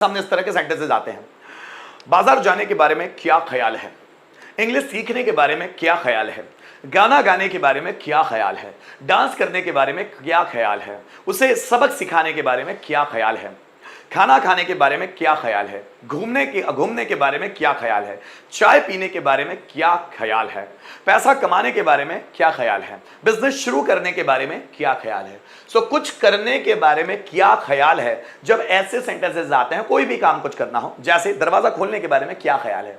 सामने इस तरह के सेंटेंसेस आते हैं। बाजार जाने के बारे में क्या ख्याल है, इंग्लिश सीखने के बारे में क्या ख्याल है, गाना गाने के बारे में क्या ख्याल है, डांस करने के बारे में क्या ख्याल है, उसे सबक सिखाने के बारे में क्या ख्याल है, खाना खाने के बारे में क्या ख्याल है, घूमने के बारे में क्या ख्याल है, चाय पीने के बारे में क्या ख्याल है, पैसा कमाने के बारे में क्या ख्याल है, बिजनेस शुरू करने के बारे में क्या ख्याल है। सो कुछ करने के बारे में क्या ख्याल है। जब ऐसे सेंटेंसेस आते हैं, कोई भी काम कुछ करना हो, जैसे दरवाजा खोलने के बारे में क्या ख्याल है,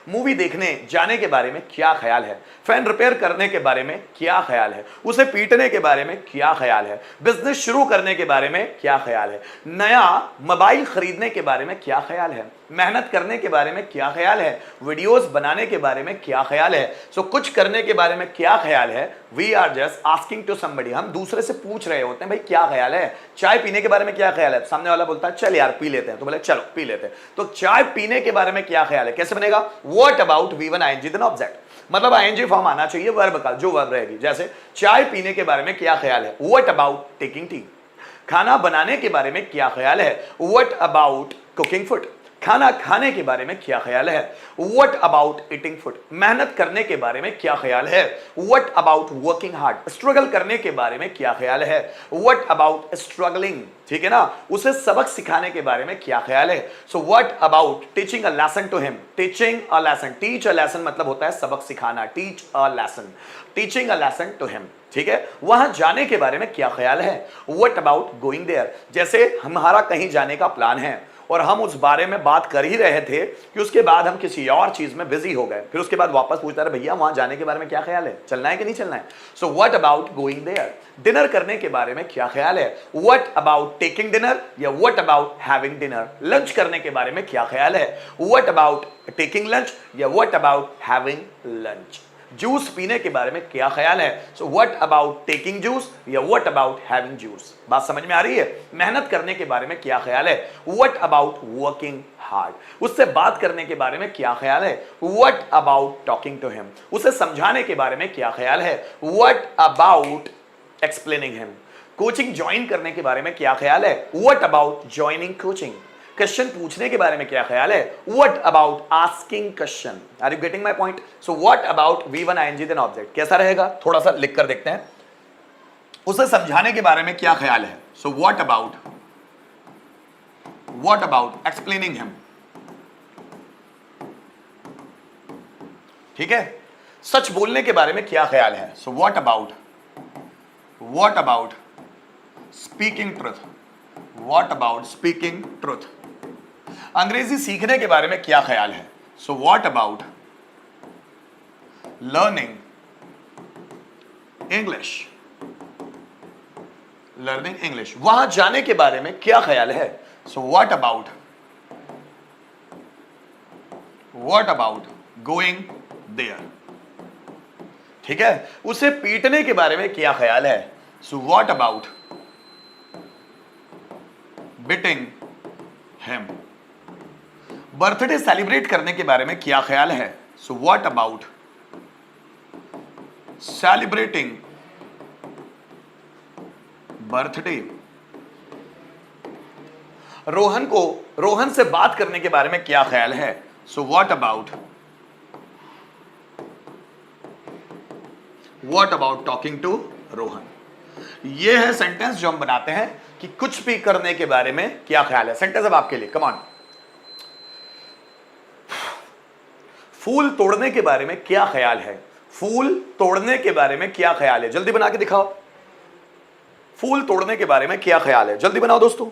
मूवी देखने जाने के बारे में क्या ख्याल है, फैन रिपेयर करने के बारे में क्या ख्याल है, उसे पीटने के बारे में क्या ख्याल है, बिजनेस शुरू करने के बारे में क्या ख्याल है, नया मोबाइल खरीदने के बारे में क्या ख्याल है, मेहनत करने के बारे में क्या ख्याल है, वीडियोस बनाने के बारे में क्या ख्याल है। सो कुछ करने के बारे में क्या ख्याल है। We are just asking to somebody, हम दूसरे से पूछ रहे होते हैं भाई क्या ख्याल है। चाय पीने के बारे में क्या ख्याल है, सामने वाला बोलता है चल यार पी लेते हैं, तो बोले चलो पी लेते हैं। तो चाय पीने के बारे में क्या ख्याल है, कैसे बनेगा, what about V1 ING then object, मतलब ING फॉर्म आना चाहिए वर्ब का, जो वर्ब रहेगी। जैसे चाय पीने के बारे में क्या ख्याल है, व्हाट अबाउट टेकिंग टी, खाना बनाने के बारे में क्या ख्याल है, व्हाट अबाउट कुकिंग फूड, खाना खाने के बारे में क्या ख्याल है, व्हाट अबाउट ईटिंग फूड, मेहनत करने के बारे में क्या ख्याल है, what about working hard, struggle करने के बारे में क्या ख्याल है, व्हाट अबाउट स्ट्रगलिंग, ठीक है ना, उसे सबक सिखाने के बारे में क्या ख्याल है। So what about teaching a lesson to him, teaching a lesson, teach a lesson मतलब होता है सबक सिखाना, teach a lesson, teaching a lesson to him, ठीक है। वहां जाने के बारे में क्या ख्याल है, व्हाट अबाउट गोइंग देयर, जैसे हमारा कहीं जाने का प्लान है और हम उस बारे में बात कर ही रहे थे कि उसके बाद हम किसी और चीज में बिजी हो गए, फिर उसके बाद वापस पूछता रहे भैया वहां जाने के बारे में क्या ख्याल है, चलना है कि नहीं चलना है। So what about going there, dinner करने के बारे में क्या ख्याल है, व्हाट अबाउट टेकिंग डिनर या what about having dinner, lunch करने के बारे में क्या ख्याल है, व्हाट अबाउट टेकिंग लंच या what about having lunch, juice पीने के बारे में क्या ख्याल है, so what about taking juice या व्हाट अबाउट हैविंग जूस। बात समझ में आ रही है। मेहनत करने के बारे में क्या ख्याल है, व्हाट अबाउट वर्किंग हार्ड, उससे बात करने के बारे में क्या ख्याल है, what about talking to him, उसे समझाने के बारे में क्या ख्याल है, what about explaining him, coaching join करने के बारे में क्या ख्याल है, what about joining coaching, question पूछने के बारे में क्या ख्याल है, what about asking question. Are you getting my point. So what about V1 ING then object कैसा रहेगा, थोड़ा सा लिख कर देखते हैं। उसे समझाने के बारे में क्या ख्याल है, so what about explaining him, ठीक है। सच बोलने के बारे में क्या ख्याल है, so what about speaking truth, what about speaking truth. अंग्रेजी सीखने के बारे में क्या ख्याल है, so what about learning English, वहां जाने के बारे में क्या ख्याल है, so what about going there, ठीक है। उसे पीटने के बारे में क्या ख्याल है, so what about biting him, birthday celebrate करने के बारे में क्या ख्याल है, so what about celebrating birthday. Rohan से बात करने के बारे में क्या ख्याल है, so what about talking to Rohan. ये है सेंटेंस जो हम बनाते हैं कि कुछ भी करने के बारे में क्या ख्याल है। सेंटेंस अब आपके लिए, कम ऑन। फूल तोड़ने के बारे में क्या ख्याल है, फूल तोड़ने के बारे में क्या ख्याल है, जल्दी बना के दिखाओ। फूल तोड़ने के बारे में क्या ख्याल है, जल्दी बनाओ दोस्तों।